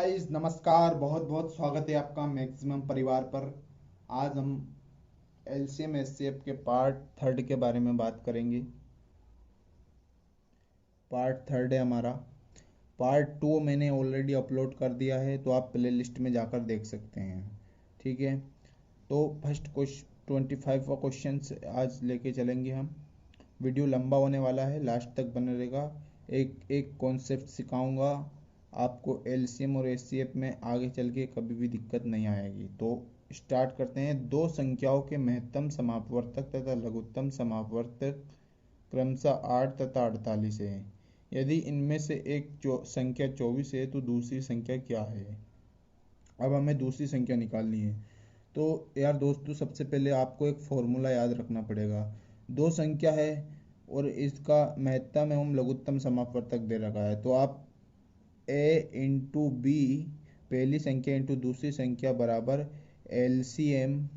Guys, नमस्कार। बहुत बहुत स्वागत है आपका मैक्सिमम परिवार पर। आज हम एलसीएम एचसीएफ के पार्ट थर्ड के बारे में बात करेंगे। पार्ट थर्ड है हमारा। पार्ट टू मैंने ऑलरेडी अपलोड कर दिया है, तो आप प्ले लिस्ट में जाकर देख सकते हैं। ठीक है, तो फर्स्ट क्वेश्चन 25 का क्वेश्चन आज लेके चलेंगे हम। वीडियो लंबा होने वाला है, लास्ट तक बने रहेगा। एक एक कॉन्सेप्ट सिखाऊंगा आपको। एलसीएम और एचसीएफ में आगे चल के कभी भी दिक्कत नहीं आएगी। तो स्टार्ट करते हैं। दो संख्याओं के महत्तम समापवर्तक तथा लघुत्तम समापवर्तक क्रमशः 8 तथा 48 है। यदि इनमें से एक संख्या 24 है तो दूसरी संख्या क्या है। अब हमें दूसरी संख्या निकालनी है। तो यार दोस्तों, सबसे पहले आपको एक फॉर्मूला याद रखना पड़ेगा। दो संख्या है और इसका महत्तम एवं लघुत्तम समापवर्तक दे रखा है, तो आप ए इंटू बी, पहली संख्या इंटू दूसरी संख्या बराबर LCM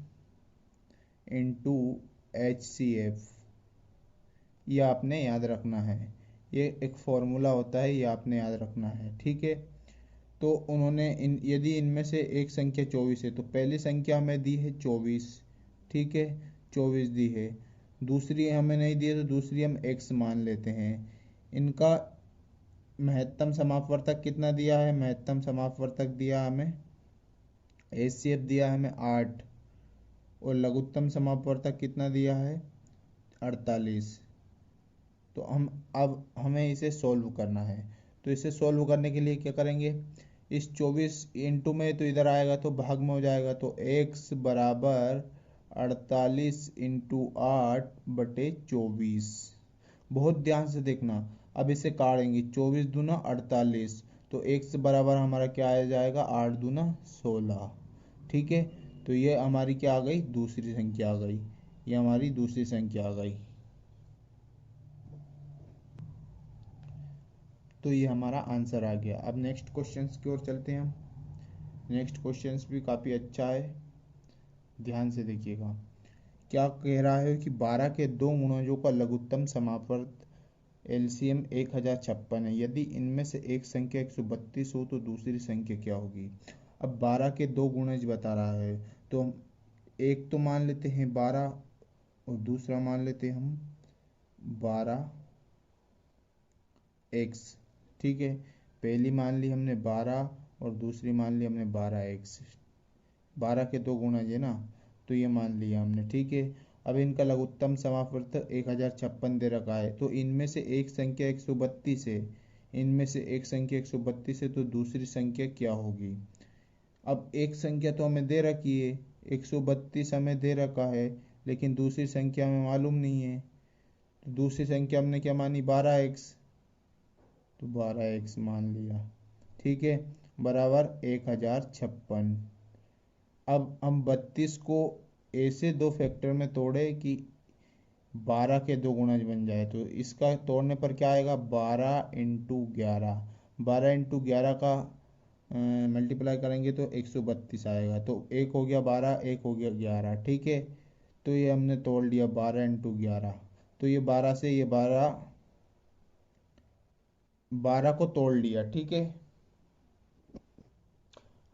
into H C F, ये आपने याद रखना है। ये एक फॉर्मूला होता है, ये आपने याद रखना है। ठीक है, तो उन्होंने यदि इनमें से एक संख्या 24 है तो पहली संख्या हमें दी है 24। ठीक है, 24 दी है। दूसरी हमें नहीं दी है तो दूसरी हम x मान लेते हैं। इनका महत्तम समापवर्तक कितना दिया है। महत्तम समापवर्तक दिया हमें, एचसीएफ दिया हमें 8, और लघुत्तम समापवर्तक कितना दिया है 48। तो हम अब हमें इसे सॉल्व करना है। तो इसे सॉल्व करने के लिए क्या करेंगे, इस 24 इंटू में तो इधर आएगा तो भाग में हो जाएगा, तो x बराबर 48 इंटू 8/24। बहुत ध्यान से देखना। अब इसे काटेंगे, 24 दूना 48, तो x बराबर हमारा क्या आ जाएगा, 8 दूना 16। ठीक है, तो ये हमारी क्या आ गई, दूसरी संख्या आ गई। ये हमारी दूसरी संख्या आ गई। तो ये हमारा आंसर आ गया। अब नेक्स्ट क्वेश्चंस की ओर चलते हैं हम। नेक्स्ट क्वेश्चंस भी काफ़ी अच्छा है, ध्यान से देखिएगा। क्या कह रहा है कि 12 के दो गुणजों का लघुत्तम समापवर्त एलसीएम 1056 है। यदि इनमें से एक संख्या 132 हो तो दूसरी संख्या क्या होगी। अब 12 के दो गुणज बता रहा है, तो हम एक तो मान लेते हैं 12 और दूसरा मान लेते हैं हम 12x। ठीक है, पहली मान ली हमने 12 और दूसरी मान ली हमने 12x। 12 के दो गुणज है ना, तो ये मान लिया हमने। ठीक है, अब इनका लघुत्तम समापवर्तक 1056 दे रखा है, तो इनमें से एक संख्या 132 है। इनमें से एक संख्या 132 है तो दूसरी संख्या क्या होगी। अब एक संख्या तो हमें दे रखी है, 132 हमें दे रखा है, लेकिन दूसरी संख्या हमें मालूम नहीं है। तो दूसरी संख्या हमने क्या मानी, 12x, तो 12x मान लिया। ठीक है, बराबर 1056। अब हम 32 को ऐसे दो फैक्टर में तोड़े कि 12 के दो गुणज बन जाए, तो इसका तोड़ने पर क्या आएगा, 12 × 11। 12 × 11 का मल्टीप्लाई करेंगे तो 132 आएगा। तो एक हो गया 12, एक हो गया 11। ठीक है, तो ये हमने तोड़ लिया 12 × 11। तो ये 12 से ये 12 को तोड़ लिया। ठीक है,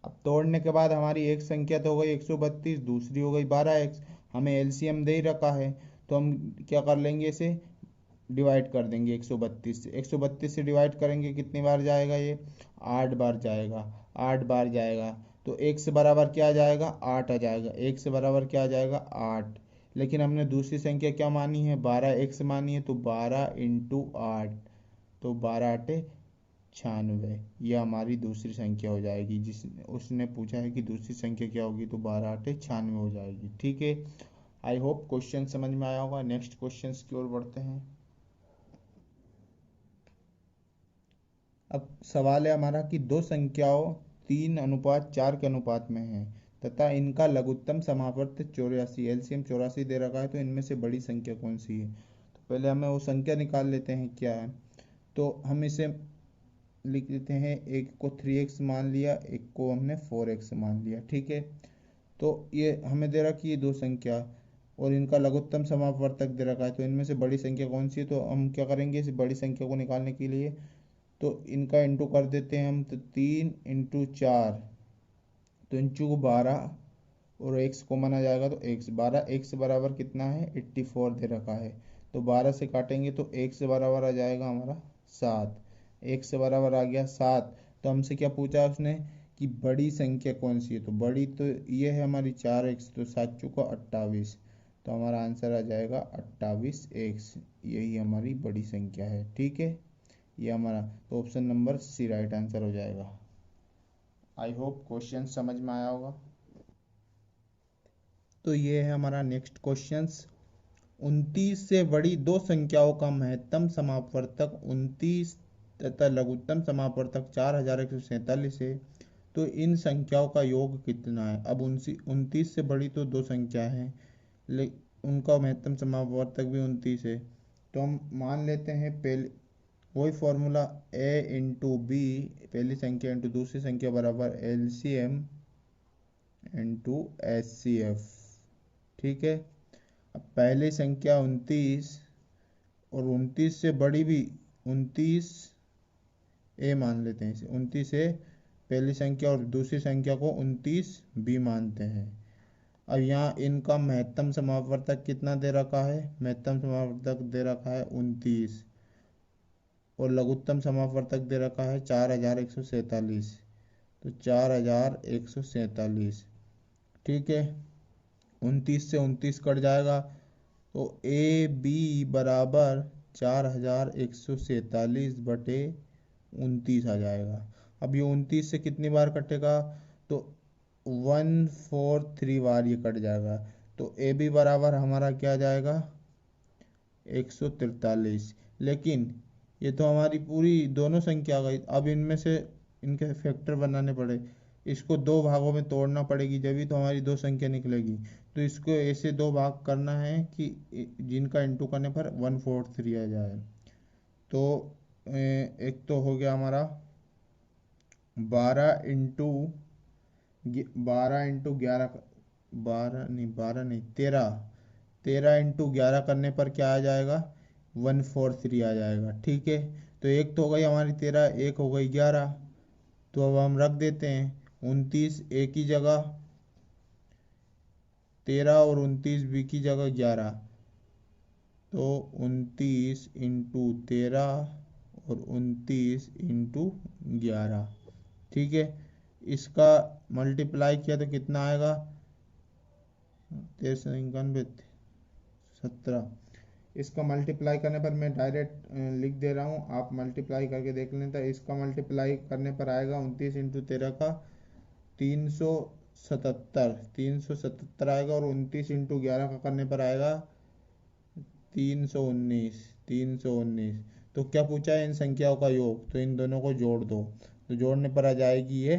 अब तोड़ने के बाद हमारी एक संख्या तो हो गई 132, दूसरी हो गई 12x। हमें एलसीएम दे ही रखा है, तो हम क्या कर लेंगे, इसे डिवाइड कर देंगे 132 से। 132 से डिवाइड करेंगे कितनी बार जाएगा, ये 8 बार जाएगा। 8 बार जाएगा तो x बराबर क्या आ जाएगा, 8 आ जाएगा। x बराबर क्या आ जाएगा, 8। लेकिन हमने दूसरी संख्या क्या मानी है, 12x मानी है, तो 12 × 8, तो 12×8 = 96। यह हमारी दूसरी संख्या हो जाएगी। उसने पूछा है कि दूसरी संख्या क्या होगी, तो 12×8 = 96 हो जाएगी। ठीक है, आई होप क्वेश्चन समझ में आया होगा। नेक्स्ट क्वेश्चन की ओर बढ़ते हैं। अब सवाल है हमारा कि दो संख्याओं 3:4 के अनुपात में है तथा इनका लघुत्तम समापवर्त 84, एलसीएम 84 दे रखा है, तो इनमें से बड़ी संख्या कौन सी है। तो पहले हमें वो संख्या निकाल लेते हैं क्या है। तो हम इसे लिख लेते हैं, एक को 3x मान लिया, एक को हमने 4x मान लिया। ठीक है, तो ये हमें दे रखी है दो संख्या और इनका लघुत्तम समापवर्तक दे रखा है, तो इनमें से बड़ी संख्या कौन सी है। तो हम क्या करेंगे, इस बड़ी संख्या को निकालने के लिए तो इनका इंटू कर देते हैं हम, तो 3 × 4, तो इंचू को 12 और एक्स कॉमन आ जाएगा, तो एक्स 12, एक्स बराबर कितना है 84 दे रखा है, तो 12 से काटेंगे तो एक्स बराबर आ जाएगा हमारा 7, एक्स बराबर आ गया 7। तो हमसे क्या पूछा उसने कि बड़ी संख्या कौन सी है, तो बड़ी तो ये है हमारी 4x, तो 7 चौका 28, तो हमारा आंसर आ जाएगा 28x, यही हमारी बड़ी संख्या है। ठीक है, ये हमारा, तो option number C right answer हो जाएगा। आई होप क्वेश्चन समझ में आया होगा। तो ये है हमारा नेक्स्ट क्वेश्चंस। 29 से बड़ी दो संख्याओं का महत्तम समापवर्तक 29 तथा लघुत्तम समापवर्तक 4147 है, तो इन संख्याओं का योग कितना है। अब 29 से बड़ी तो दो संख्या है, उनका महत्तम समापवर्तक भी 29 है, तो हम मान लेते हैं पहले वही फॉर्मूला a इंटू बी, पहली संख्या इंटू दूसरी संख्या बराबर LCM इंटू HCF। ठीक है, अब पहली संख्या 29 और 29 से बड़ी भी 29 ए मान लेते हैं, इसे 29 ए पहली संख्या और दूसरी संख्या को 29 बी मानते हैं। अब यहाँ इनका महत्तम समापवर्तक कितना दे रखा है, महत्तम समापवर्तक दे रखा है 29 और लघुत्तम समापवर्तक दे रखा है 4147, तो 4147। ठीक है, 29 से 29 कट जाएगा, तो ए बी बराबर 4147 बटे 29 आ जाएगा। अब ये 29 से कितनी बार कटेगा, तो 143 बार ये कट जाएगा, तो ए बी बराबर हमारा क्या आ जाएगा 143। लेकिन ये तो हमारी पूरी दोनों संख्या आ गई, अब इनमें से इनके फैक्टर बनाने पड़े, इसको दो भागों में तोड़ना पड़ेगी, जब भी तो हमारी दो संख्या निकलेगी। तो इसको ऐसे दो भाग करना है कि जिनका इंटू करने पर 143 आ जाए। तो एक तो हो गया हमारा 12 × 11, 13 × 11 करने पर क्या आ जाएगा 143 आ जाएगा। ठीक है, तो एक तो हो गई हमारी 13, एक हो गई 11, तो अब हम रख देते हैं 29 ए की जगह 13 और 29 बी की जगह 11, तो 29 इंटू 13 और 29 इंटू 11। ठीक है, इसका मल्टीप्लाई किया तो कितना आएगा 1391 17। इसका मल्टीप्लाई करने पर मैं डायरेक्ट लिख दे रहा हूँ, आप मल्टीप्लाई करके देख लें। इसका मल्टीप्लाई करने पर आएगा 29 इंटू 13 का 377 आएगा, और 29 इंटू 11 का करने पर आएगा 319। तो क्या पूछा है इन संख्याओं का योग, तो इन दोनों को जोड़ दो, तो जोड़ने पर आ जाएगी ये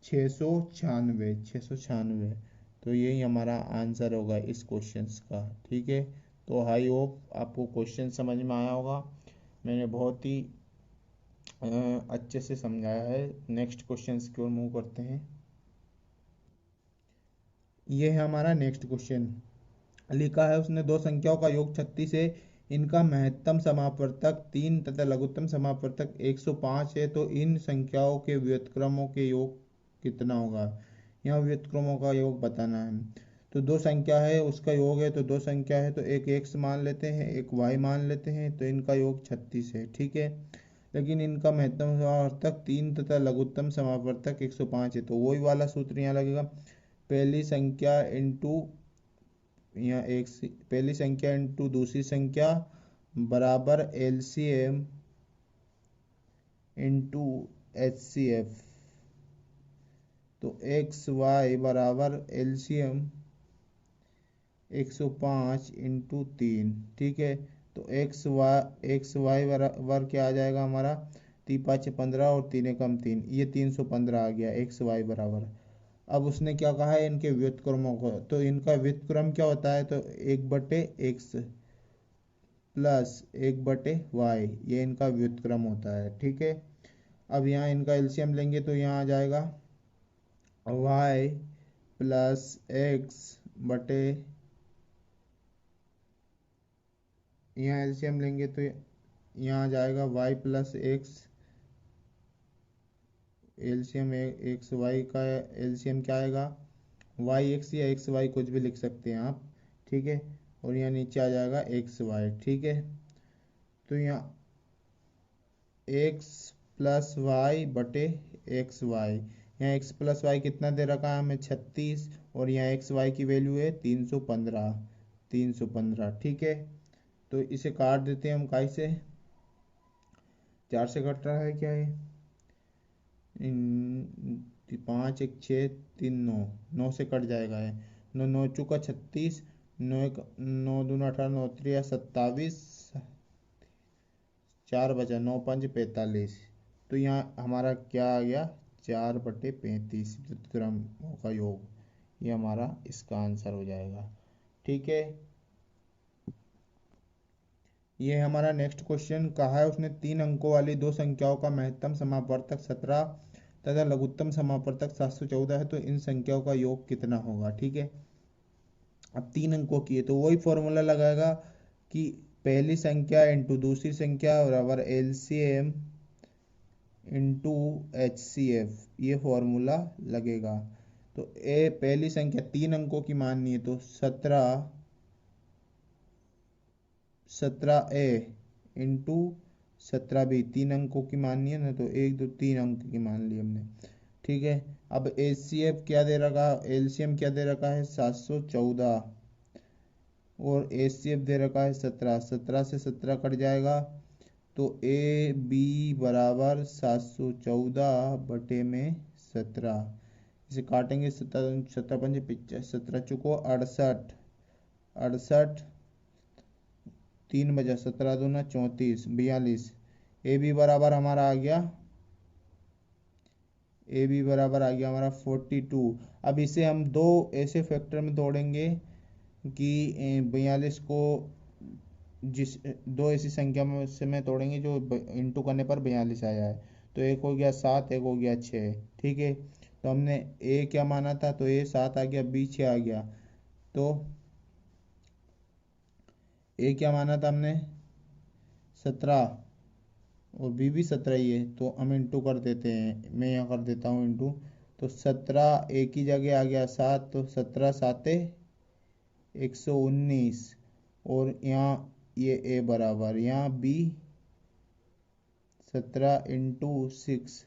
696। तो यही हमारा आंसर होगा इस क्वेश्चन का। ठीक है, तो आई होप आपको क्वेश्चन समझ में आया होगा, मैंने बहुत ही अच्छे से समझाया है। नेक्स्ट क्वेश्चन की ओर मूव करते हैं। ये है हमारा नेक्स्ट क्वेश्चन। लिखा है उसने दो संख्याओं का योग 36 है, इनका महत्तम समापवर्तक 3 तथा लघुत्तम समापवर्तक 105 है, तो इन संख्याओं के व्युत्क्रमों के योग कितना होगा। यहाँ व्युत्क्रमों का योग बताना है। तो दो संख्या है उसका योग है, तो दो संख्या है तो एक x मान लेते हैं, एक y मान लेते हैं, तो इनका योग 36 है। ठीक है, लेकिन इनका महत्तम समापवर्तक 3 तथा लघुत्तम समापवर्तक 105 है, तो वही वाला सूत्र यहाँ लगेगा, पहली संख्या इंटू यहाँ पहली संख्या इंटू दूसरी संख्या बराबर LCM इंटू HCF। तो XY बराबर LCM 105 इंटू 3। ठीक है, तो एक्स वाई बराबर क्या आ जाएगा हमारा 3×5 = 15 और 3×1 = 3, ये 315 आ गया XY बराबर। अब उसने क्या कहा है इनके व्युत्क्रमों को, तो इनका व्युत्क्रम क्या होता है, तो 1/x प्लस 1/y, ये इनका व्युत्क्रम होता है। ठीक है, अब यहाँ इनका एलसीएम लेंगे तो यहाँ आ जाएगा y प्लस x बटे, यहाँ एलसीएम लेंगे तो यहाँ आ जाएगा y plus X LCM X Y का एलसीएम क्या आएगा, वाई एक्स या एक्स वाई कुछ भी लिख सकते हैं आप, ठीक है। और यहाँ नीचे आ जाएगा एक्स वाई, ठीक है। तो यहाँ एक्स प्लस वाई बटे एक्स वाई, यहाँ एक्स प्लस वाई कितना दे रखा है हमें 36, और यहाँ एक्स वाई की वैल्यू है 315, 315, ठीक है। तो इसे काट देते हैं हम, काई से 4 से कट रहा है क्या है, 5 1 6 3 9, 9 से कट जाएगा है, 9 9 चौका 36, 9 9 दूना 18, 9 3 27, 4 बचा, 9 5 45। तो यहाँ हमारा क्या आ गया, 4/35 व्युत्क्रमों का योग, ये हमारा इसका आंसर हो जाएगा, ठीक है। ये हमारा नेक्स्ट क्वेश्चन कहा है उसने 3 अंकों वाली दो संख्याओं का महत्तम समापवर्तक 17 तथा लघुत्तम समापवर्तक 714 है, तो इन संख्याओं का योग कितना होगा, ठीक है। अब 3 अंकों की है तो वही फॉर्मूला लगाएगा कि पहली संख्या इंटू दूसरी संख्या बराबर एलसीएम इंटू एचसीएफ, ये फॉर्मूला लगेगा। तो ए पहली संख्या 3 अंकों की माननी है तो 17 ए इंटू 17 बी, 3 अंकों की माननी है ना, तो 1 2 3 अंक की मान ली हमने, ठीक है। अब एचसीएफ क्या दे रखा, एलसीएम क्या दे रखा है 714, और एचसीएफ दे रखा है 17, 17 से 17 कट जाएगा, तो ए बी बराबर 714 बटे में 17, इसे काटेंगे 17 पंजे 17 चुको 68, 68 3 बजा 17 दूना 34 42, ए बी बराबर हमारा आ गया, ए बी बराबर आ गया हमारा 42। अब इसे हम दो ऐसे फैक्टर में तोड़ेंगे कि 42 को जिस दो ऐसी संख्या में से में तोड़ेंगे जो इंटू करने पर 42 आ जाए। तो एक हो गया 7, एक हो गया 6, ठीक है। तो हमने ए क्या माना था, तो ए 7 आ गया, बी 6 आ गया, तो ए क्या माना था हमने 17, और बी भी 17 ही है, तो हम इंटू कर देते हैं, मैं यहाँ कर देता हूँ इंटू। तो 17 एक ही जगह आ गया 7, तो 17 7 119, और यहाँ ये ए बराबर यहाँ बी 17 इंटू 6,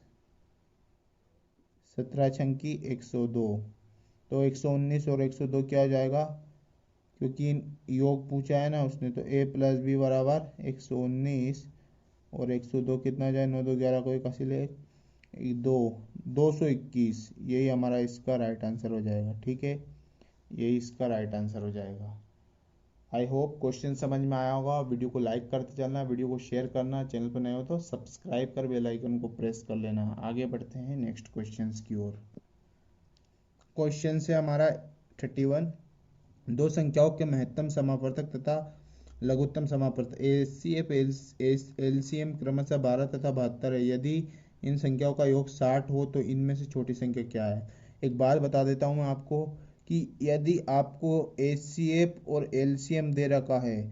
17 छंकी 102, तो 119 और 102 क्या हो जाएगा, क्योंकि योग पूछा है ना उसने, तो ए प्लस बी बराबर 119 और 102 कितना जाए, 9 2 11 को 81 ले 2 221, यही हमारा इसका राइट आंसर हो जाएगा, ठीक है। यही इसका राइट आंसर हो जाएगा। आई होप क्वेश्चन समझ में आया होगा। वीडियो को लाइक करते चलना, वीडियो को शेयर करना, चैनल पर नए हो तो सब्सक्राइब कर बेल आइकन को प्रेस कर लेना। आगे बढ़ते हैं नेक्स्ट क्वेश्चंस की ओर। क्वेश्चन से हमारा 31, दो संख्याओं के महत्तम समापवर्तक तथा लघुत्तम समापवर्तक एचसीएफ एलसीएम क्रमशः 12 तथा 72 है। यदि इन संख्याओं का योग 60 हो तो इनमें से छोटी संख्या क्या है। एक बात बता देता हूँ मैं आपको कि यदि आपको एचसीएफ और एलसीएम दे रखा है,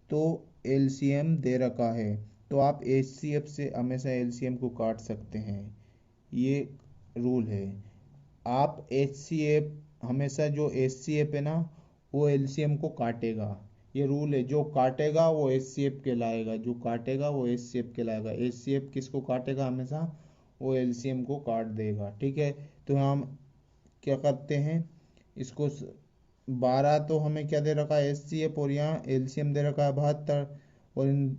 तो एलसीएम दे रखा है तो आप एचसीएफ से हमेशा एलसीएम को काट सकते हैं, ये रूल है। आप एचसीएफ हमेशा, जो एचसीएफ है ना वो एलसीएम को काटेगा, ये रूल है। जो काटेगा वो एचसीएफ कहलाएगा, जो काटेगा वो एचसीएफ कहलाएगा। एचसीएफ किसको काटेगा हमेशा, वो एलसीएम को काट देगा, ठीक है। तो हम क्या करते हैं इसको 12 तो हमें क्या दे रखा है एचसीएफ, और यहाँ एलसीएम दे रखा है 72, और इन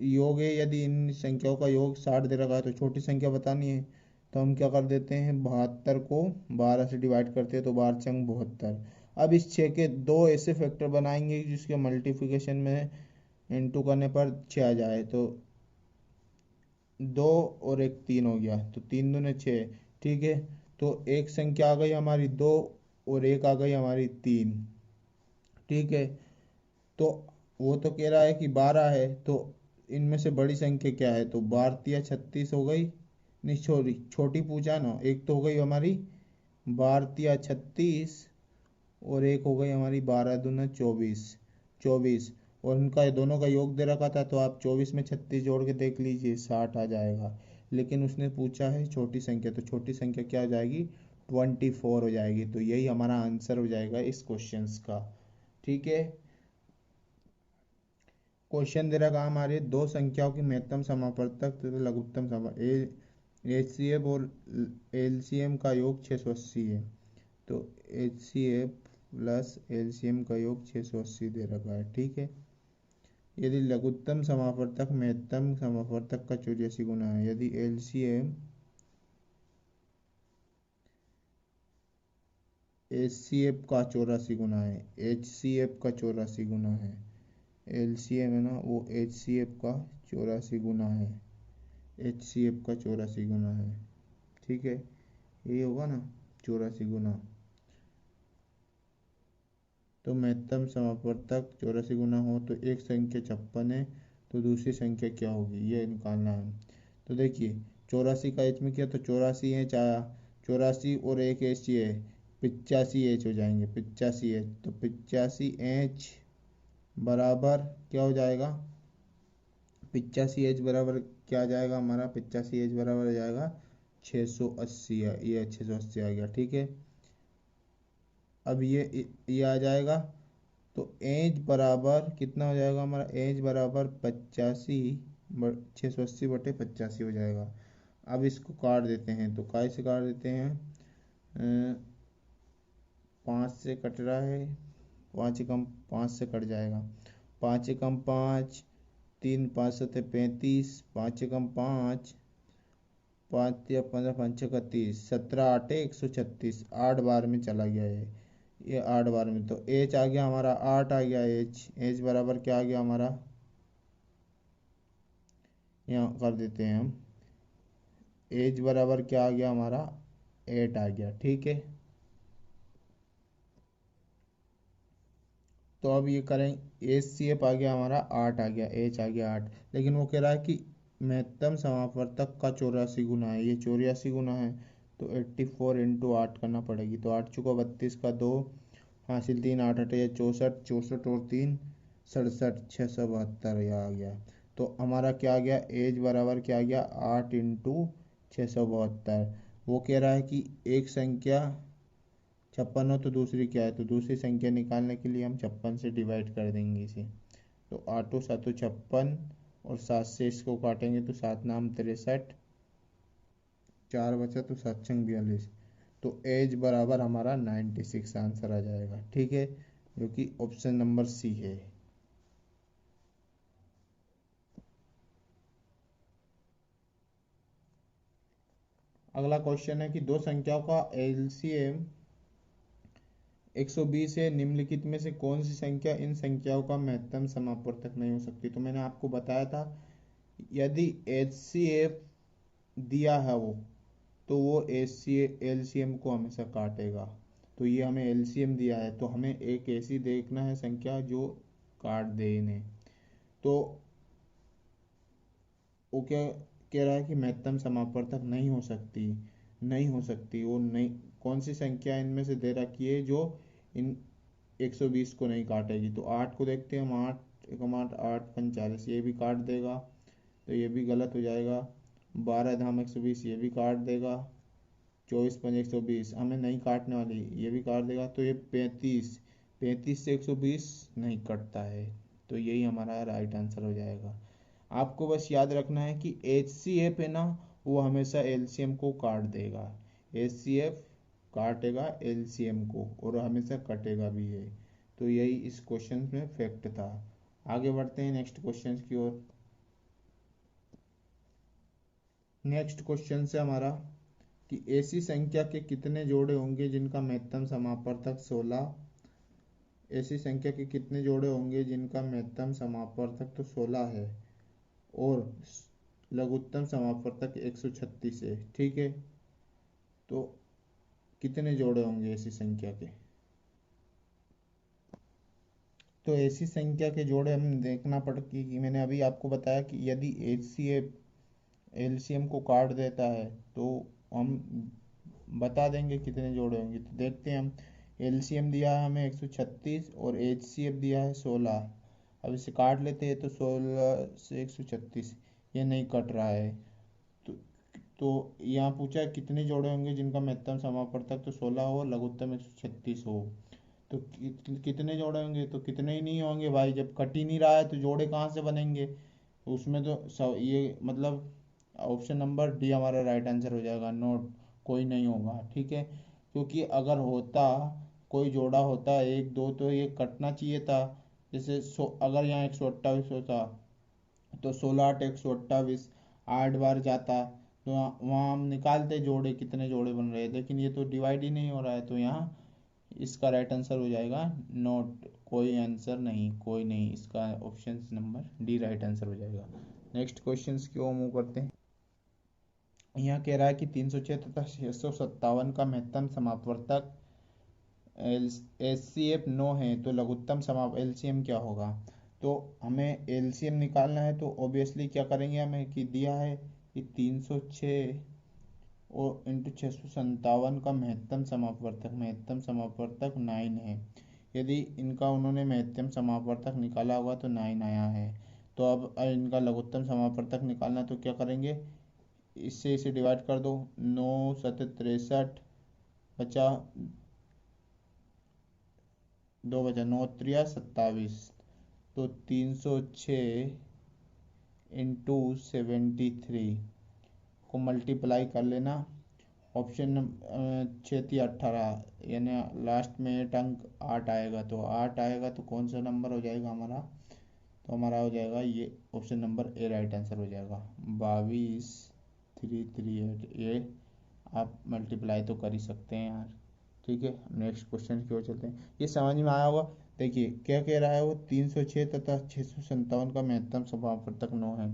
योग है, यदि इन संख्याओं का योग 60 दे रखा है तो छोटी संख्या बतानी है, तो हम क्या कर देते हैं 72 को 12 से डिवाइड करते हैं, तो 12 चंग 72। अब इस 6 के दो ऐसे फैक्टर बनाएंगे जिसके मल्टीप्लिकेशन में इंटू करने पर 6 आ जाए, तो 2 और 1 3 हो गया, तो 3 दूने 6, ठीक है। तो एक संख्या आ गई हमारी 2 और एक आ गई हमारी 3, ठीक है। तो वो तो कह रहा है कि 12 है, तो इनमें से बड़ी संख्या क्या है, तो 12 36 हो गई, नहीं छोटी पूछा ना, एक तो हो गई हमारी 12 36, और एक हो गई हमारी 12 दूना 24, 24, और उनका दोनों का योग दे रखा था, तो आप 24 में 36 जोड़ के देख लीजिए 60 आ जाएगा। लेकिन उसने पूछा है छोटी संख्या, तो छोटी संख्या क्या हो जाएगी, 24 हो जाएगी। तो यही हमारा आंसर हो जाएगा इस क्वेश्चंस का। ठीक है, क्वेश्चन दे रखा हमारे दो संख्याओं की महत्तम समापवर्तक तथा लघुत्तम समा HCF और LCM का योग 680 है। तो HCF प्लस LCM का योग 680 दे रखा है। ठीक है, यदि लघुत्तम समापवर्तक महत्तम समापवर्तक का 84 गुना है, यदि LCM HCF का 84 गुना है, HCF का 84 गुना है, LCM है ना वो HCF का 84 गुना है, HCF का 84 गुना है। ठीक है, ये होगा ना 84 गुना, तो महत्तम समापवर्तक 84 गुना हो तो एक संख्या 56 है, तो दूसरी संख्या क्या होगी ये निकालना है। तो देखिए 84 का एच में किया तो 84 है, 84 और एक एच है, 85 एच हो जाएंगे, 85 एच। तो 85 एच बराबर क्या हो जाएगा, 85 एच बराबर क्या आ जाएगा हमारा, 85 एच बराबर आ जाएगा 680, ये 680 आ गया। ठीक है, अब ये आ जाएगा, तो एज बराबर कितना हो जाएगा हमारा, एज बराबर 85 680 बटे 85 हो जाएगा। अब इसको काट देते हैं, तो काय से काट देते हैं, 5 से कट रहा है, 5 एकम 5 से कट जाएगा, 5 एकम 5, 3 5 7 35, 5 एकम 5, 5 या 15 5 6 30, 17 8 136, 8 बार में चला गया ये 8 बार में। तो एच आ गया हमारा 8 आ गया, एच बराबर क्या आ गया हमारा, यहाँ कर देते हैं हम, एच बराबर क्या आ गया हमारा 8 आ गया। ठीक है, तो अब ये करें, एच सी एफ आ गया हमारा 8 आ गया, एच आ गया 8, लेकिन वो कह रहा है कि महत्तम समापवर्तक का 84 गुना है, ये 84 गुना है, तो 84 इंटू 8 करना पड़ेगी। तो 8 चुका 32 का 2 हासिल 3 8 8 या 64, 64 और 3 67, 672 यह आ गया। तो हमारा क्या आ गया, एज बराबर क्या आ गया 8 इंटू 672। वो कह रहा है कि एक संख्या 56 हो तो दूसरी क्या है, तो दूसरी संख्या निकालने के लिए हम 56 से डिवाइड कर देंगे इसे। तो 8 7 56 और 7 से इसको काटेंगे तो 7 नाम 63, 4 बचा तो 7 छंग 42। तो एज बराबर हमारा 96 आंसर आ जाएगा। ठीक है, जो कि ऑप्शन नंबर सी है। अगला क्वेश्चन है कि दो संख्याओं का एलसीएम 120 है, निम्नलिखित में से कौन सी संख्या इन संख्याओं का महत्तम समापवर्तक नहीं हो सकती। तो मैंने आपको बताया था, यदि HCF दिया है तो वो LCM को हमेशा काटेगा। तो ये हमें LCM दिया है, तो हमें एक ऐसी देखना है संख्या जो काट दे इन्हें। तो वो क्या कह रहा है कि महत्तम समापवर्तक नहीं हो सकती, नहीं हो सकती वो नहीं, कौन सी संख्या इनमें से दे रखी है जो इन 120 को नहीं काटेगी। तो 8 को देखते हैं हम, 8 एकम 8 8 45, ये भी काट देगा, तो ये भी गलत हो जाएगा। 12 धाम 120 ये भी काट देगा, 24 5 120 हमें नहीं काटने वाली, ये भी काट देगा। तो ये 35, 35 से 120 नहीं कटता है, तो यही हमारा राइट आंसर हो जाएगा। आपको बस याद रखना है कि HCF है ना, वो हमेशा LCM को काट देगा, HCF काटेगा LCM को और हमेशा कटेगा भी है। तो यही इस क्वेश्चन में फैक्ट था। आगे बढ़ते हैं नेक्स्ट क्वेश्चन की ओर। नेक्स्ट क्वेश्चन से हमारा कि ऐसी संख्या के कितने जोड़े होंगे जिनका महत्तम समापवर्तक 16, ऐसी संख्या के कितने जोड़े होंगे जिनका महत्तम समापवर्तक तो 16 है और लघुत्तम समापवर्तक 136 है। ठीक है, तो कितने जोड़े होंगे ऐसी संख्या के, तो ऐसी संख्या के जोड़े हम देखना पड़ कि मैंने अभी आपको बताया कि यदि HCF LCM को काट देता है तो हम बता देंगे कितने जोड़े होंगे। तो देखते हैं हम, LCM दिया है हमें 136 और HCF दिया है 16। अब इसे काट लेते हैं, तो 16 से 136 ये नहीं कट रहा है, तो तो यहाँ पूछा है कितने जोड़े होंगे जिनका महत्तम समापवर्तक तो 16 हो, लघुत्तम 136 हो। तो कितने जोड़े होंगे, तो कितने ही नहीं होंगे भाई, जब कट ही नहीं रहा है तो जोड़े कहाँ से बनेंगे। तो उसमें तो ये मतलब ऑप्शन नंबर डी हमारा राइट आंसर हो जाएगा, नोट कोई नहीं होगा, ठीक है। क्योंकि अगर होता कोई जोड़ा होता एक दो तो ये कटना चाहिए था। जैसे अगर यहाँ 128 होता तो 16 8 128, 8 बार जाता तो वहाँ हम निकालते जोड़े कितने जोड़े बन रहे हैं, लेकिन ये तो डिवाइड ही नहीं हो रहा है, तो यहाँ इसका राइट आंसर हो जाएगा नोट, कोई आंसर नहीं, कोई नहीं, इसका option number D right answer हो जाएगा। नेक्स्ट क्वेश्चन की ओर मूव करते हैं। यहाँ कह रहा है कि 306 तथा 657 का महत्तम समापवर्तक एचसीएफ 9 है तो लघुत्तम समाप एलसीएम क्या होगा। तो हमें एलसीएम निकालना है, तो ऑब्वियसली क्या करेंगे, हमें कि दिया है कि 306 और इंटू 657 का महत्तम समापवर्तक 9 है। यदि इनका उन्होंने महत्तम समापवर्तक निकाला होगा तो 9 आया है। तो अब इनका लघुत्तम समापवर्तक निकालना, तो क्या करेंगे, इससे इसे डिवाइड कर दो, 9 7 63 बचा 2 बचा 9 3 27, तो 306 इंटू 73 को मल्टीप्लाई कर लेना। ऑप्शन 6 3 18 यानी लास्ट में 8 अंक 8 आएगा, तो 8 आएगा तो कौन सा नंबर हो जाएगा हमारा, तो हमारा हो जाएगा ये option number A right answer हो जाएगा 22 338। ये आप मल्टीप्लाई तो कर ही सकते हैं यार, ठीक है। नेक्स्ट क्वेश्चन की ओर चलते हैं, ये समझ में आया होगा। देखिए क्या कह रहा है वो, 306 तथा 657 का महत्तम समापवर्तक 9 है।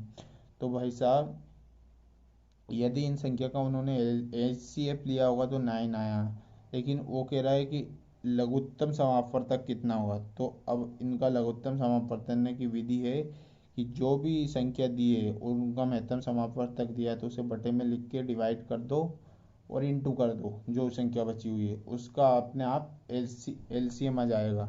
तो भाई साहब यदि इन संख्या का उन्होंने एचसीएफ लिया होगा तो 9 आया, लेकिन वो कह रहा है कि लघुत्तम समापवर्तक कितना होगा। तो अब इनका लघुत्तम समापवर्तन की विधि है कि जो भी संख्या दी है और उनका महत्तम समापवर्तक दिया है तो उसे बटे में लिख के डिवाइड कर दो और इंटू कर दो, जो संख्या बची हुई है उसका अपने आप एलसीएम आ जाएगा।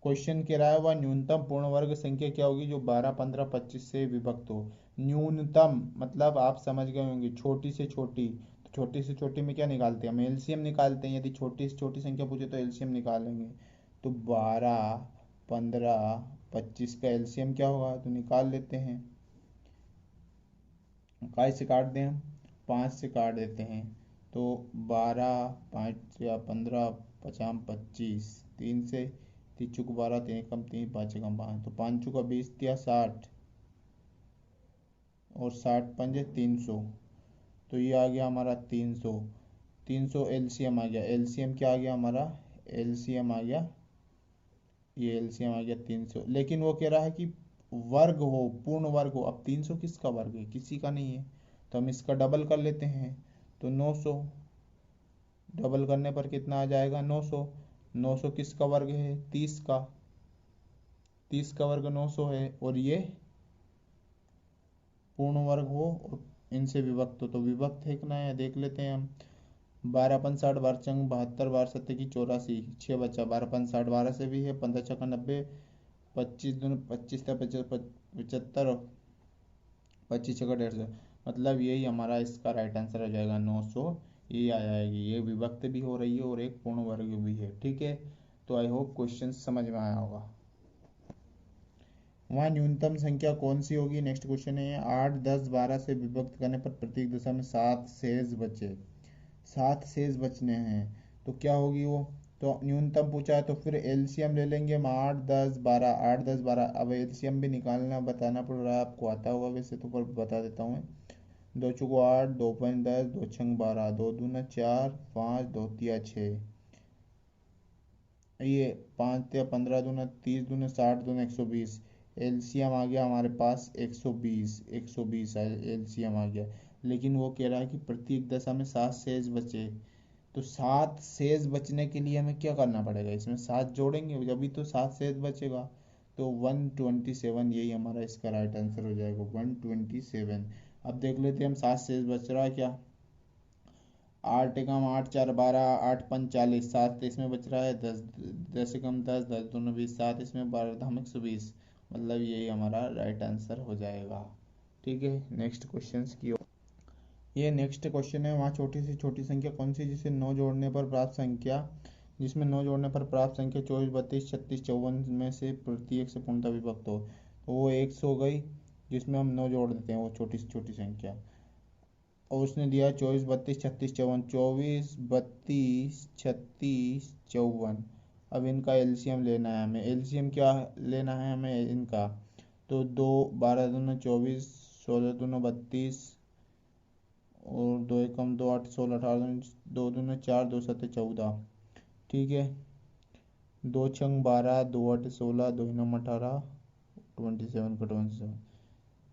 क्वेश्चन कह रहा है वह न्यूनतम पूर्ण वर्ग संख्या क्या होगी जो 12 15 25 से विभक्त हो। न्यूनतम मतलब आप समझ गए होंगे, छोटी से छोटी, तो छोटी से छोटी में क्या निकालते हैं, हम एलसीएम निकालते हैं। यदि छोटी से छोटी संख्या पूछे तो एलसीएम निकालेंगे। तो 12 15 25 का एलसीएम क्या होगा, तो निकाल लेते हैं। काय से काट दें हम, 5 से काट देते हैं, तो 12 5 या 15 पचाम 25, 3 से 3 चुक 12 3 कम 3 5 कम 5, तो 5 चुका 20 या 60 और 60 पंजे 300, तो ये आ गया हमारा 300। 300 एलसीएम आ गया, एलसीएम क्या आ गया हमारा, एलसीएम आ गया, ये एलसीएम आ गया 300। लेकिन वो कह रहा है कि वर्ग हो, पूर्ण वर्ग हो। अब 300 किसका वर्ग है, किसी का नहीं है, तो हम इसका डबल कर लेते हैं, तो 900, डबल करने पर कितना आ जाएगा 900। 900 किसका वर्ग है, 30 का, 30 का वर्ग 900 है, और ये पूर्ण वर्ग हो और इनसे विभक्त हो, तो विभक्त है कि ना है देख लेते हैं हम। 12 5 60 12 चंग 72 12 सत्ते की 84, 6 बचा, 12 5 60 12 से भी है, 15 छक्का 90, 25 दूनी 25 था 75, 25 छक्का 150, मतलब यही हमारा इसका राइट आंसर हो जाएगा 900। ये आ जाएगी, ये विभक्त भी हो रही है और एक पूर्ण वर्ग भी है, ठीक है। तो आई होप क्वेश्चन समझ में आया होगा। वहाँ न्यूनतम संख्या कौन सी होगी, नेक्स्ट क्वेश्चन है 8 10 12 से विभक्त करने पर प्रत्येक दशा में 7 शेष बचे, 7 शेष बचने हैं, तो क्या होगी वो। तो न्यूनतम पूछा है तो फिर एलसीएम ले लेंगे हम, 8 10 12 8 10 12। अब एलसीएम भी निकालना बताना पड़ रहा है, आपको आता होगा वैसे तो, पर बता देता हूँ मैं। 2 चौको 8 2 5 10 2 छंग 12 2 दूना 4 5 2 तिया 6, ये 5 या 15 दूना 30 दूना 60 दूना 120। एलसीएम आ गया हमारे पास 120, 120 एलसीएम आ गया। लेकिन वो कह रहा है कि प्रत्येक दशा में 7 शेष बचे, तो 7 शेष बचने के लिए हमें क्या करना पड़ेगा, इसमें 7 जोड़ेंगे जब भी तो 7 शेष बचेगा, तो 127, यही हमारा इसका राइट आंसर हो जाएगा 127। अब देख लेते हैं हम 7 शेष बच रहा है क्या। 8 एकम 8 4 12 8 5 40, 7 इसमें बच रहा है, 10 10 एकम 10 10 दूनी 20, 7 इसमें 12 धाम 120, मतलब यही हमारा राइट आंसर हो जाएगा। ठीक है, नेक्स्ट क्वेश्चन की ओर। ये नेक्स्ट क्वेश्चन है, वहाँ छोटी से छोटी संख्या कौन सी जिसे 9 जोड़ने पर प्राप्त संख्या, जिसमें 9 जोड़ने पर प्राप्त संख्या 24, 32, 36, 54 में से प्रत्येक से पूर्णतः विभक्त हो। तो वो 100 हो गई, जिसमें हम 9 जोड़ देते हैं, वो छोटी से छोटी संख्या। और उसने दिया है 24, 32, 36, 54, 24, 32, 36, 54। अब इनका एलसीएम लेना है हमें। एलसीएम क्या लेना है हमें इनका? तो 2 12 दूना 24, 16 दूना 32, और 2 एकम 2 8 16 18 2 दूना 4 2 7 14। ठीक है, 2 छंग 12 2 8 16 2 नौ 18 27 का 27,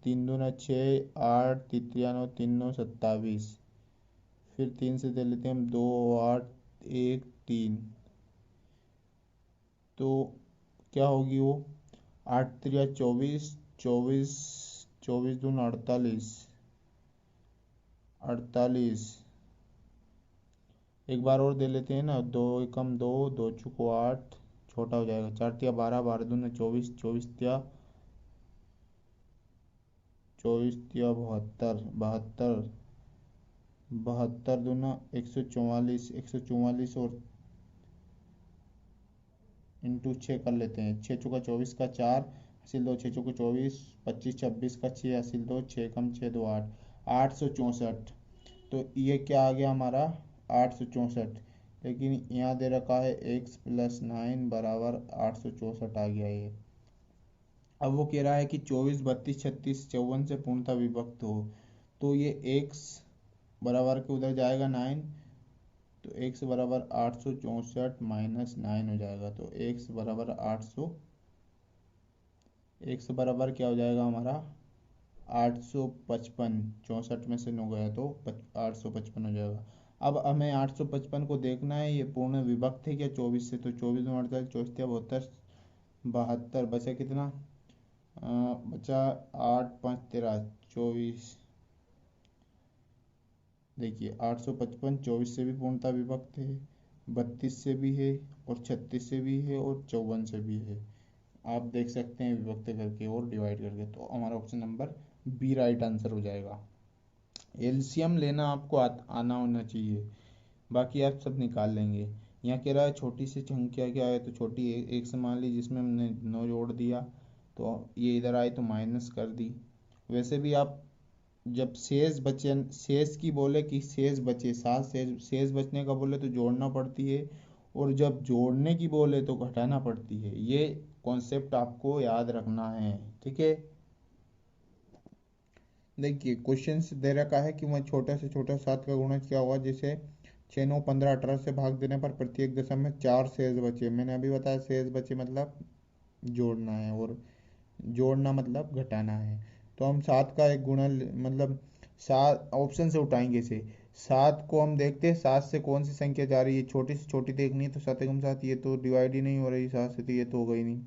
3 दूना 6 8 3 9 3 9 27। फिर 3 से दे लेते हैं हम 2 8 1 3। तो क्या होगी वो? 8 3 24, 24 24 दूना 48, 48। एक बार और दे लेते हैं ना, 2 एकम 2 2 चुको 8, छोटा हो जाएगा, 4 तिया 12 12 दूना 24, 24 तिया 72, 72 72 दूना 144, 144 और इंटू 6 कर लेते हैं। 6 चुका 24 का 4 हासिल 2, 6 चुका 24, 25 26 का 6 हासिल 2, 6 कम 6 2 8, 864। तो ये क्या आ गया हमारा? 864। लेकिन यहाँ दे रखा है x + 9 बराबर 864 आ गया ये। अब वो कह रहा है कि 24, 32, 36, 54 से पूर्णतः विभक्त हो। तो ये x बराबर के उधर जाएगा 9, तो x बराबर 864 माइनस 9 हो जाएगा। तो x बराबर 800, x बराबर क्या हो जाएगा हमारा? 855। 64 में से 9 गया तो 855 हो जाएगा। अब हमें 855 को देखना है ये पूर्ण विभक्त है क्या 24 से। तो 24 में 48, 24 72, 72 बचा कितना? बचा 8 5 13 24। देखिए 855 24 से भी पूर्णतः विभक्त है, 32 से भी है, और 36 से भी है, और 54 से भी है। आप देख सकते हैं विभक्त करके और डिवाइड करके। तो हमारा option number B right answer हो जाएगा। एलसीएम लेना आपको आना होना चाहिए, बाकी आप सब निकाल लेंगे। यहाँ कह रहा है छोटी सी संख्या क्या है, तो छोटी एक से मान ली, जिसमें हमने 9 जोड़ दिया, तो ये इधर आए तो माइनस कर दी। वैसे भी आप जब शेष बचे, शेष की बोले कि शेष बचे, सात शेष बचने का बोले तो जोड़ना पड़ती है, और जब जोड़ने की बोले तो घटाना पड़ती है। ये कॉन्सेप्ट आपको याद रखना है, ठीक है। देखिए क्वेश्चन दे रखा है कि वह छोटा से छोटा 7 का गुणज क्या हुआ, जिसे 6 9 15 18 से भाग देने पर प्रत्येक दशम में 4 शेष बचे। मैंने अभी बताया शेष बचे मतलब जोड़ना है, और जोड़ना मतलब घटाना है। तो हम 7 का एक गुणन मतलब 7 ऑप्शन से उठाएंगे इसे। 7 को हम देखते हैं 7 से कौन सी संख्या जा रही है, छोटी से छोटी देखनी है, तो 7 एकम 7, ये तो डिवाइड ही नहीं हो रही 7 से, तो ये तो हो गई नहीं।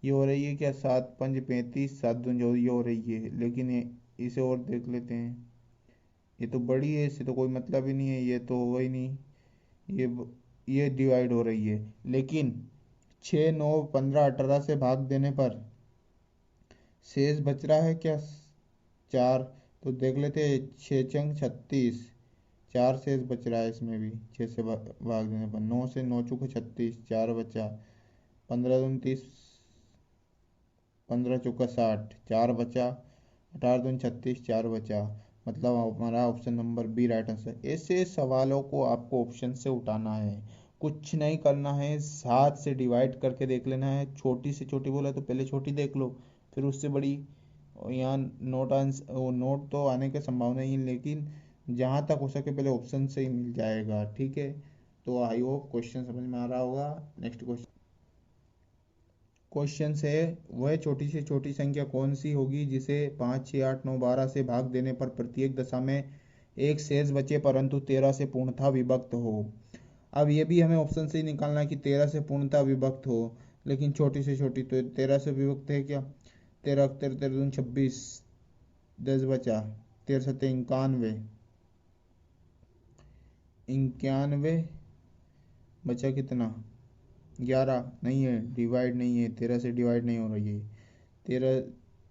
ये हो रही है क्या? 7 5 35, 7 दूनी 14, ये हो रही है। लेकिन इसे और देख लेते हैं, ये तो बड़ी है, इससे तो कोई मतलब ही नहीं है, ये तो होगा ही नहीं। ये डिवाइड हो रही है। लेकिन 6 9 15 18 से भाग देने पर शेष बच रहा है क्या? 4। तो देख लेते हैं, 6 छंग 36, 4 शेष बच रहा है इसमें भी। 6 से भाग देने पर 9 से 9 चौके 36, 4 बचा। 15 दूनी 30, 15 चौका 60, 4 बचा। 18 दूनी 36, 4 बचा। मतलब हमारा option number B right answer. ऐसे सवालों को आपको ऑप्शन से उठाना है, कुछ नहीं करना है, 7 से डिवाइड करके देख लेना है। छोटी से छोटी बोला तो पहले छोटी देख लो, फिर उससे बड़ी। और यहाँ नोट आंसर, नोट तो आने की संभावना ही है, लेकिन जहाँ तक हो सके पहले ऑप्शन से ही मिल जाएगा, ठीक है। तो आई होप क्वेश्चन समझ में आ रहा होगा। नेक्स्ट क्वेश्चन, क्वेश्चन से वह छोटी से छोटी संख्या कौन सी होगी जिसे 5 6 8 9 12 से भाग देने पर प्रत्येक दशा में एक शेष बचे परंतु 13 से पूर्णतः विभक्त हो। अब ये भी हमें ऑप्शन से ही निकालना है कि 13 से पूर्णतः विभक्त हो, लेकिन छोटी से छोटी तो 13 से विभक्त है क्या? 13 13 13 दूनी 26, 10 बचा। 13 सत्ते 91, 91 बचा कितना? 11 नहीं है, डिवाइड नहीं है, 13 से डिवाइड नहीं हो रही है। 13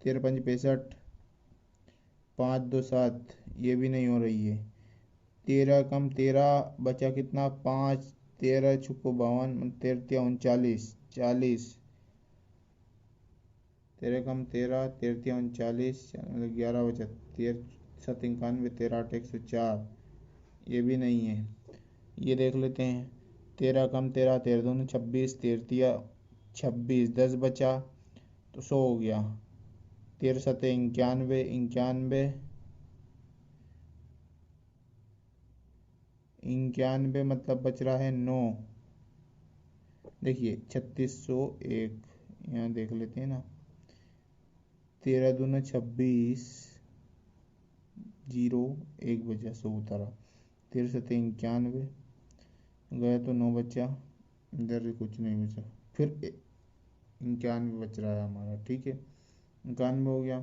13 5 65, 5 2 7, ये भी नहीं हो रही है। 13 कम 13 बचा कितना, 5, 13 छुको 52, 13 39, 40, 13 कम 13, 13 39, 11 बचा, 13 7 91, 13 8 104, ये भी नहीं है। ये देख लेते हैं, 13 कम 13, 13 दूनी 26, 13 26, 10 बचा तो 100 हो गया। 13 7 91, 91, 91 मतलब बच रहा है 9। देखिए 3601, यहाँ देख लेते हैं ना, 13 दूना 26, 0 1 बचा, 100 उतारा, 13 7 91, गया तो 9 बचा, इधर कुछ नहीं बचा, फिर 91 बच रहा है हमारा। ठीक है, 91 हो गया,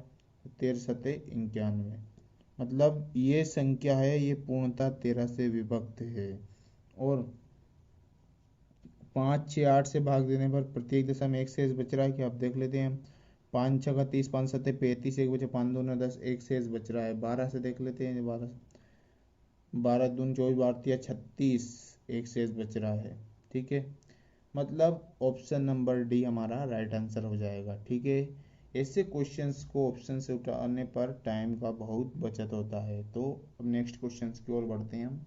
13 7 91, मतलब ये संख्या है, ये पूर्णतः 13 से विभक्त है। और 5 6 8 से भाग देने पर प्रत्येक दशा में एक शेष बच रहा है कि आप देख लेते हैं। 5 6 30, 5 7 35, एक बचे, 5 2 10, एक शेष बच रहा है। 12 से देख लेते हैं, 12 दून 24, 12 36, एक शेष बच रहा है। ठीक है, मतलब ऑप्शन नंबर डी हमारा राइट आंसर हो जाएगा। ठीक है, ऐसे क्वेश्चंस को ऑप्शन से उठाने पर टाइम का बहुत बचत होता है। तो अब नेक्स्ट क्वेश्चंस की ओर बढ़ते हैं हम।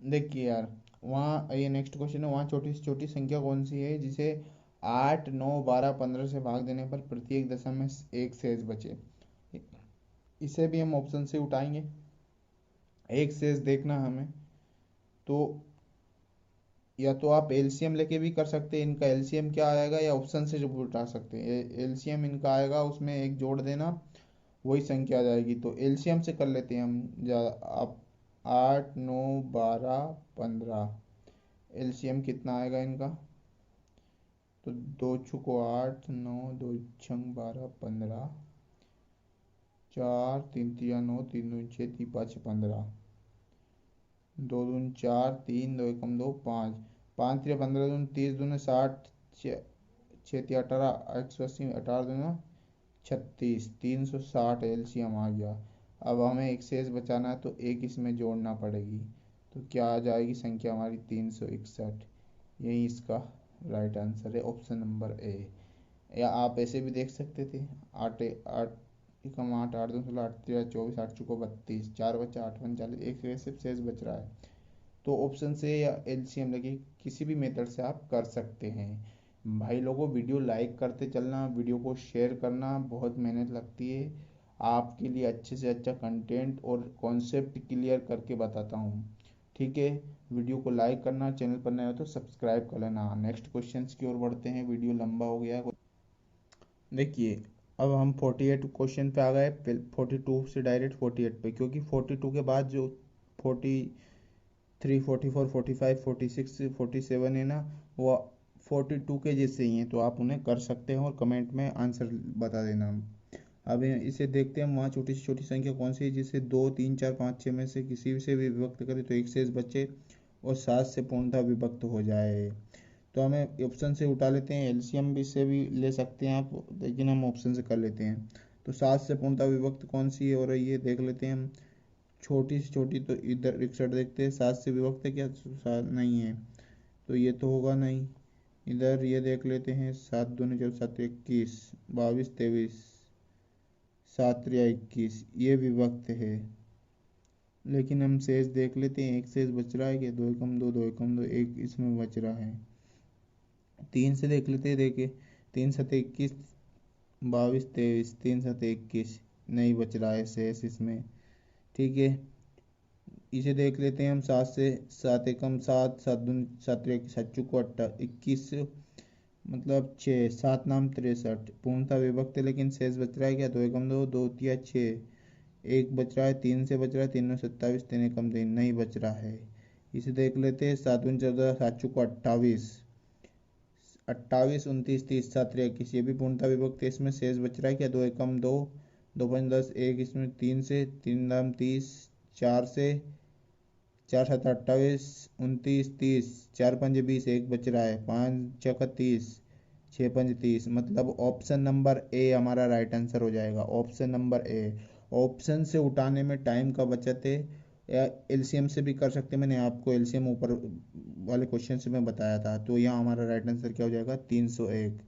देखिए यार, वहाँ ये नेक्स्ट क्वेश्चन है, वहाँ छोटी से छोटी संख्या कौन सी है जिसे 8 9 12 15 से भाग देने पर प्रत्येक दशा में एक शेष बचे। इसे भी हम ऑप्शन से उठाएंगे, एक शेष देखना हमें। तो या तो आप एलसीएम लेके भी कर सकते हैं, इनका एलसीएम क्या आएगा, या ऑप्शन से जो उठा सकते हैं। एलसीएम इनका आएगा, उसमें एक जोड़ देना, वही संख्या आ जाएगी। तो एलसीएम से कर लेते हैं हम। आप 8 9 12 15, एलसीएम कितना आएगा इनका, तो 2 छुको 8 9, 2 छंग 12 15, 4 3 3 9, 3 दूनी 6, 3 5 15, 2 दूनी 4, 3 2 एकम 2 5, 5 3 15 दूनी 30 दूनी 60, 6 3 18, 180, 18 दूनी 36, 360 एलसीएम आ गया। अब हमें एक शेष बचाना है, तो एक इसमें जोड़ना पड़ेगी। तो क्या आ जाएगी संख्या हमारी, 361। यही इसका राइट आंसर है, ऑप्शन नंबर ए। या आप ऐसे भी देख सकते थे, 8 8 एकम 8, 8 2 16, 8 3 24, 8 चुको 32, 4 बचा, 8 1 40, एक सिर्फ शेष बच रहा है। तो ऑप्शन से या एलसीएम लगे किसी भी मेथड से आप कर सकते हैं। भाई लोगों, वीडियो लाइक करते चलना, वीडियो को शेयर करना, बहुत मेहनत लगती है। आपके लिए अच्छे से अच्छा कंटेंट और कॉन्सेप्ट क्लियर करके बताता हूँ। ठीक है, वीडियो को लाइक करना, चैनल पर नए हो तो सब्सक्राइब कर लेना। नेक्स्ट क्वेश्चंस की ओर बढ़ते हैं, वीडियो लंबा हो गया है। देखिए, अब हम 48 क्वेश्चन पे आ गए, 42 से डायरेक्ट 48 पे, क्योंकि 42 के बाद जो 43 44 45 46 47 है ना, वो 42 के जैसे ही हैं। तो आप उन्हें कर सकते हैं और कमेंट में आंसर बता देना। अब इसे देखते हैं, वहाँ छोटी से छोटी संख्या कौन सी है जिसे 2 3 4 5 6 में से किसी से भी विभक्त करें तो एक शेष बचे और 7 से पूर्णतः विभक्त हो जाए। तो हमें ऑप्शन से उठा लेते हैं, एलसीएम भी से भी ले सकते हैं आप, लेकिन हम ऑप्शन से कर लेते हैं। तो 7 से पूर्णतः विभक्त कौन सी है हो रही है, देख लेते हैं हम। छोटी से छोटी तो इधर 61 देखते हैं, 7 से विभक्त है क्या, 7 नहीं है, तो ये तो होगा नहीं। इधर ये देख लेते हैं, 7 दूनी 14 7 21, 22 23, 7 3 21, ये विभक्त है। लेकिन हम शेष देख लेते हैं, एक शेष बच रहा है क्या, 2 एकम 2 2 एकम 2, एक इसमें बच रहा है। 3 से देख लेते हैं, देखिए 3 7 21, 22 23, 3 7 21, नहीं बच रहा है शेष इसमें। ठीक है, इसे देख लेते हैं हम। 7 से 7 एकम 7, 7 दूनी 7 7 चुको 21, मतलब 6, 7 नाम 63, पूर्णतः विभक्त है, लेकिन शेष बच रहा है क्या, 2 एकम 2 2 तिया 6, एक बच रहा है, 3 से बच रहा है, 3 9 27, 3 एकम 3, नहीं बच रहा है। इसे देख लेते हैं, 7 दूनी 14, 7 चुको 28, 28 29 30, 7 21, ये भी पूर्णतः विभक्त है, इसमें शेष बच रहा है क्या, 2 एकम 2 2 5 10, एक इसमें 3 से, 3 दाम 30, 4 से, 4 7 28 29 30, 4 5 20, एक बच रहा है, 5 6 30, 6 5 30, मतलब ऑप्शन नंबर ए हमारा राइट आंसर हो जाएगा, ऑप्शन नंबर ए। ऑप्शन से उठाने में टाइम का बचत है, या एलसीएम से भी कर सकते हैं। मैंने आपको एलसीएम ऊपर वाले क्वेश्चन से मैं बताया था। तो यहाँ हमारा राइट आंसर क्या हो जाएगा, 301।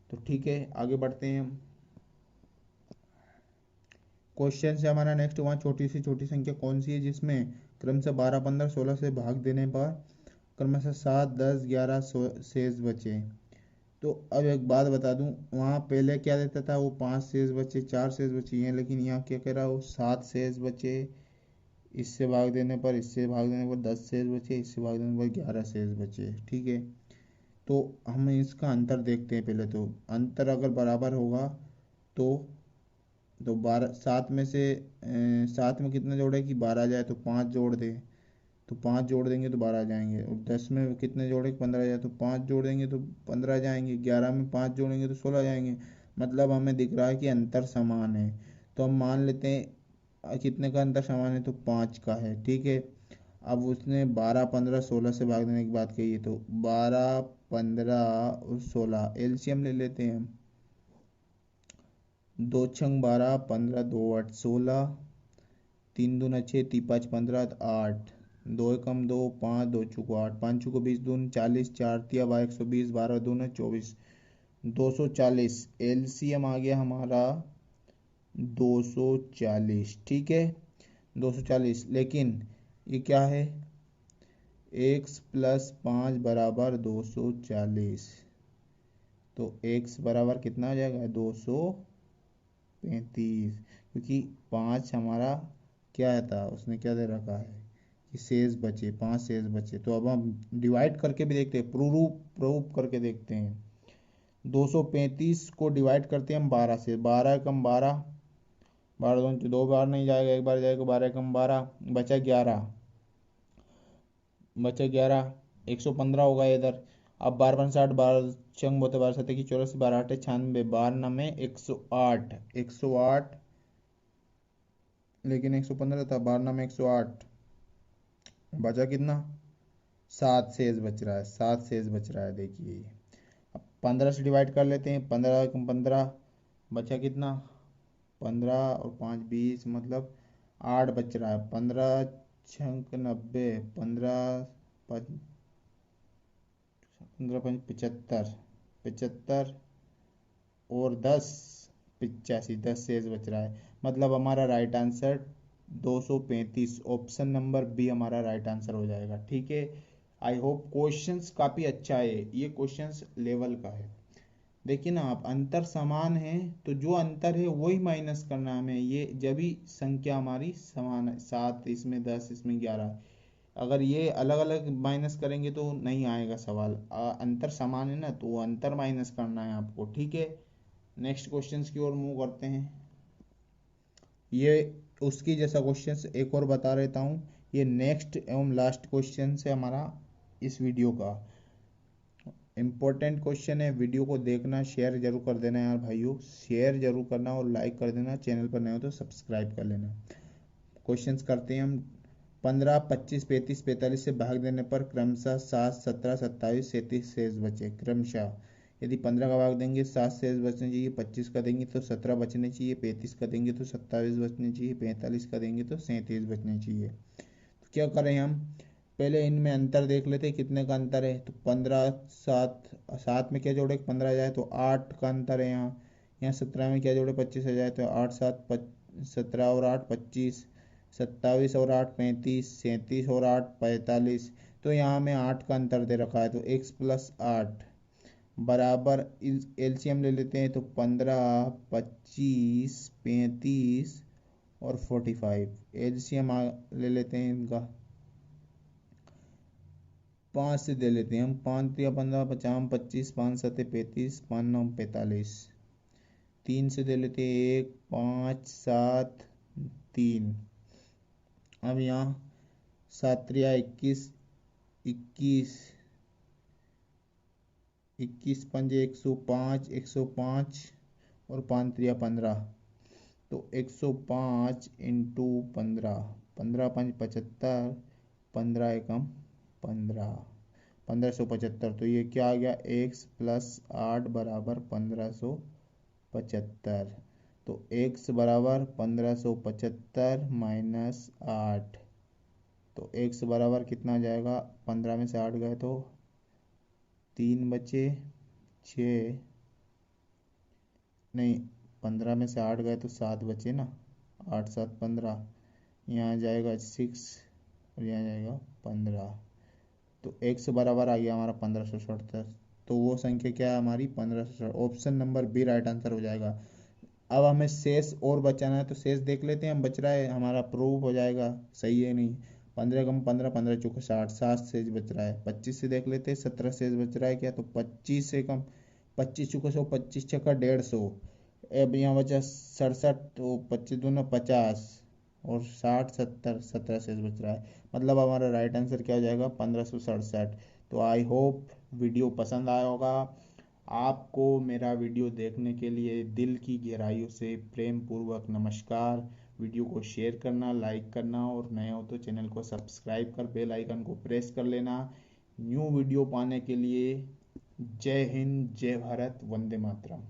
तो ठीक है, आगे बढ़ते हैं हम। क्वेश्चन से हमारा नेक्स्ट, वहाँ छोटी से छोटी संख्या कौन सी है जिसमें क्रमशः 12, 15, 16 से भाग देने पर क्रमशः 7, 10, 11 शेष बचे। तो अब एक बात बता दूं, वहाँ पहले क्या देता था, वो 5 शेष बचे, 4 शेष बचे हैं, लेकिन यहाँ क्या कह रहा है, वो 7 शेष बचे, इससे भाग देने पर, इससे भाग देने पर 10 शेष बचे, इससे भाग देने पर 11 शेष बचे। ठीक है, तो हम इसका अंतर देखते हैं। पहले तो अंतर अगर बराबर होगा तो 12, 7 में से 7 में कितना जोड़े कि 12 आ जाए, तो 5 जोड़ दे, तो 5 जोड़ देंगे तो 12 आ जाएंगे। और 10 में कितने जोड़े, 15 आ जाए, तो 5 जोड़ देंगे तो 15 आ जाएंगे। 11 में 5 जोड़ेंगे तो 16 आ जाएंगे। मतलब हमें दिख रहा है कि अंतर समान है। तो हम मान लेते हैं कितने का अंतर समान है, तो 5 का है। ठीक है, अब उसने 12, 15, 16 से भाग देने की बात कही है, तो 12, 15 और 16 एलसीएम ले लेते हैं हम। 2 छंग 12, 15, 2 8 16, 3 दूना 6, 3 5 15, 8, 2 एकम 2, 5, 2 चुको 8, 5 चुको 20, दून 40, 4 तिया 120, 12 दूना 24, 240। एलसीएम आ गया हमारा 240। ठीक है, 240। लेकिन ये क्या है, x प्लस 5 बराबर 240। तो x बराबर कितना आ जाएगा, 235, क्योंकि 5 हमारा क्या था, उसने क्या दे रखा है कि शेष बचे, 5 शेष बचे। तो अब हम डिवाइड करके भी देखते हैं, प्रूव करके देखते हैं। 235 को डिवाइड करते हैं हम 12 से, 12 कम 12, 12 दो बार नहीं जाएगा, एक बार जाएगा, 12 कम 12, बचा 11, 115 होगा इधर। अब 12 5 60, 12 चंग बोते, 12 7 की 84, 12 8 96, 12 में 108, 108, लेकिन 115 था, 12 में 108, बचा कितना, 7 शेष बच रहा है, 7 शेष बच रहा है। देखिए, अब 15 से डिवाइड कर लेते हैं, 15 कम 15, बचा कितना, 15 और 5 20, मतलब 8 बच रहा है। 15 छंक 90, 15 15 5 75, 75 और 10 85, 10 शेष बच रहा है। मतलब हमारा right answer 235, option number B हमारा राइट आंसर हो जाएगा। ठीक है, आई होप क्वेश्चंस काफ़ी अच्छा है, ये क्वेश्चंस लेवल का है। देखिए ना आप, अंतर समान है तो जो अंतर है वही माइनस करना हमें। ये जब भी संख्या हमारी समान है, 7 इसमें 10 इसमें 11, अगर ये अलग अलग माइनस करेंगे तो नहीं आएगा सवाल। अंतर समान है ना, तो वो अंतर माइनस करना है आपको। ठीक है, नेक्स्ट क्वेश्चंस की ओर मूव करते हैं। ये उसकी जैसा क्वेश्चंस एक और बता देता हूँ। ये नेक्स्ट एवं लास्ट क्वेश्चन है हमारा इस वीडियो का। इम्पोर्टेंट क्वेश्चन है, वीडियो को देखना, शेयर जरूर कर देना यार भाइयों, शेयर जरूर करना और लाइक कर देना। चैनल पर नए हो तो सब्सक्राइब कर लेना। क्वेश्चंस करते हैं हम। 15, 25, 35, 45 से भाग देने पर क्रमशः 7, 17, 27, 37 शेष बचे। क्रमशः यदि 15 का भाग देंगे 7 शेष बचने चाहिए, 25 का देंगे तो 17 बचने चाहिए, 35 का देंगे तो 27 बचने चाहिए, 45 का देंगे तो 37 बचने चाहिए। तो क्या करें हम, पहले इनमें अंतर देख लेते हैं, कितने का अंतर है। तो 15, 7, 7 में क्या जोड़े, 15 आ जाए तो 8 का अंतर है यहाँ। यहाँ 17 में क्या जोड़े, 25 आ जाए तो 8 7 17 और 8 25, 27 और 8 35, 37 और 8 45। तो यहाँ में 8 का अंतर दे रखा है, तो x प्लस 8 बराबर, एलसीएम ले लेते हैं, तो 15, 25, 35 और 45। एलसीएम ले लेते हैं इनका, 5 से दे लेते हैं हम, 5 या 15, 50, 25, 5 7 35, 5 9 45। 3 से दे लेते हैं, 1 5 7 3। अब यहाँ 7 3 21, 21, 21 पंजे 105, 105 और 5 3 15। तो 105 इंटू 15, 15 5 75, 15 एकम 15, 1575। तो ये क्या आ गया, x प्लस 8 बराबर 1575। तो x बराबर 1575 माइनस 8, तो x बराबर कितना आ जाएगा, 15 में से 8 गए तो 3 बचे, 6 नहीं, 15 में से 8 गए तो 7 बचे ना, 8 7 15, यहाँ जाएगा 6 और यहाँ जाएगा 15, तो x बराबर आ गया हमारा 1577। तो वो संख्या क्या है हमारी 1577, option number B right answer हो जाएगा। अब हमें शेष और बचाना है, तो शेष देख लेते हैं, हम बच रहा है हमारा प्रूव हो जाएगा सही है नहीं। 15 कम 15, 15 चौके 60, 7 शेष बच रहा है। 25 से देख लेते हैं, 17 शेष बच रहा है क्या, तो 25 से कम, 25 चौके 100, 25 छक्का 150, अब यहाँ बचा 67, तो 25 दूना 50 और 60 70, 17 शेष बच रहा है। मतलब हमारा राइट आंसर क्या हो जाएगा, 1567। तो आई होप वीडियो पसंद आया होगा। आपको मेरा वीडियो देखने के लिए दिल की गहराइयों से प्रेम पूर्वक नमस्कार। वीडियो को शेयर करना, लाइक करना और नए हो तो चैनल को सब्सक्राइब कर बेल आइकन को प्रेस कर लेना न्यू वीडियो पाने के लिए। जय हिंद, जय भारत, वंदे मातरम।